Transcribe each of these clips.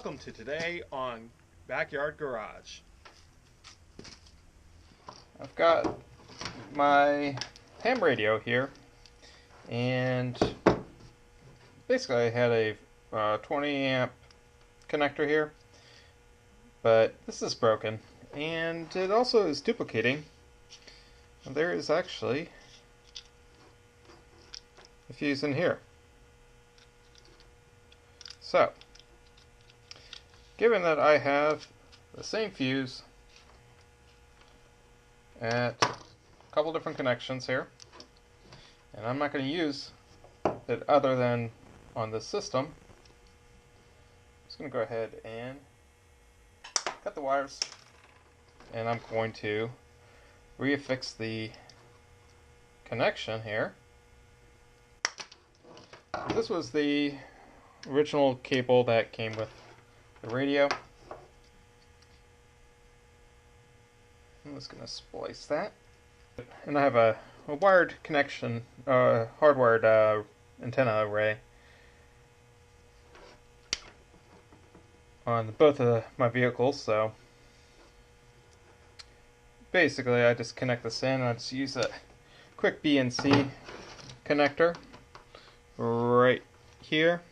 Welcome to today on Backyard Garage. I've got my ham radio here, and basically I had a 20 amp connector here, but this is broken, and it also is duplicating. There is actually a fuse in here. So, given that I have the same fuse at a couple different connections here, and I'm not going to use it other than on this system, I'm just going to go ahead and cut the wires, and I'm going to reaffix the connection here. This was the original cable that came with the radio. I'm just going to splice that. And I have a wired connection, hardwired antenna array on both of my vehicles, so basically I just connect this in, and I just use a quick BNC connector right here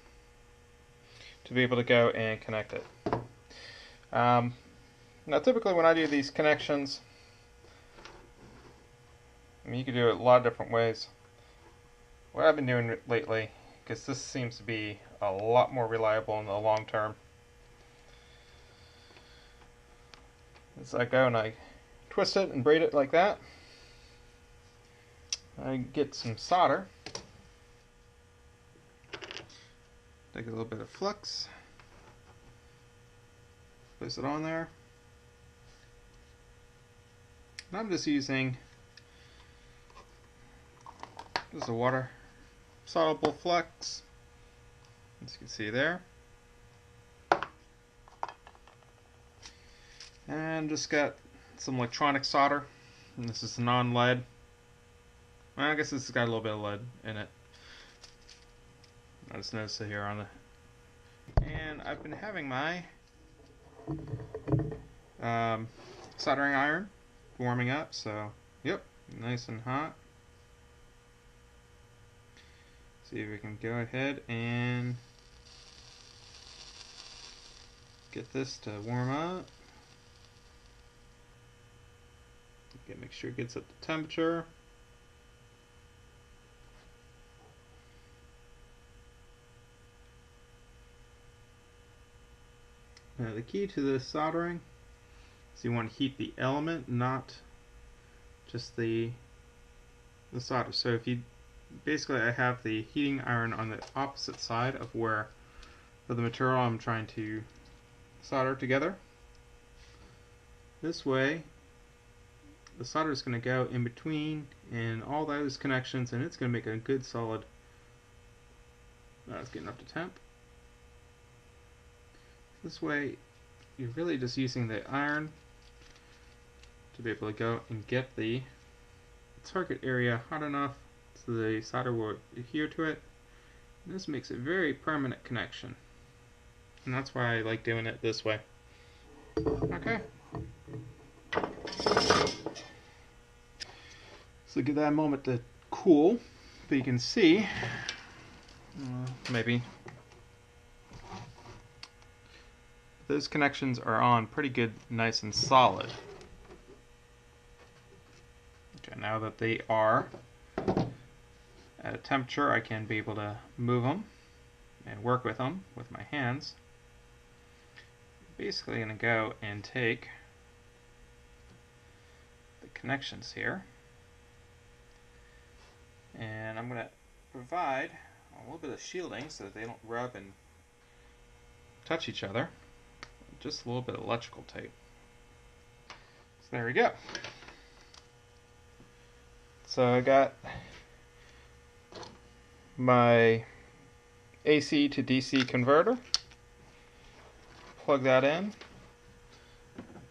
to be able to go and connect it. Now typically when I do these connections, I mean, you can do it a lot of different ways. What I've been doing lately, because this seems to be a lot more reliable in the long term, is I go and I twist it and braid it like that. I get some solder. Take a little bit of flux, place it on there, and I'm just using a water soluble flux, as you can see there, and just got some electronic solder, and this is non-lead. Well, I guess this has got a little bit of lead in it. I just noticed it here on the, and I've been having my soldering iron warming up, so yep, nice and hot. See if we can go ahead and get this to warm up. Okay, make sure it gets up to temperature. Now the key to this soldering is you want to heat the element, not just the solder. So if you basically, I have the heating iron on the opposite side of the material I'm trying to solder together. This way the solder is going to go in between and all those connections, and it's going to make a good solid. It's getting up to temp. This way you're really just using the iron to be able to go and get the target area hot enough so the solder will adhere to it. And this makes a very permanent connection, and that's why I like doing it this way. Okay, so give that a moment to cool, but you can see maybe those connections are on pretty good, nice and solid. Okay, now that they are at a temperature, I can be able to move them and work with them with my hands. Basically, I'm going to go and take the connections here, and I'm going to provide a little bit of shielding so that they don't rub and touch each other. Just a little bit of electrical tape. So there we go. So I got my AC to DC converter. Plug that in.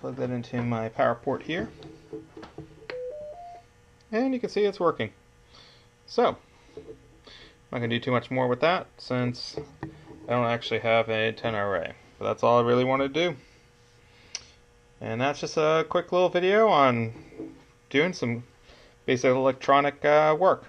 Plug that into my power port here. And you can see it's working. So, I'm not going to do too much more with that since I don't actually have an antenna array. But that's all I really want to do. And that's just a quick little video on doing some basic electronic work.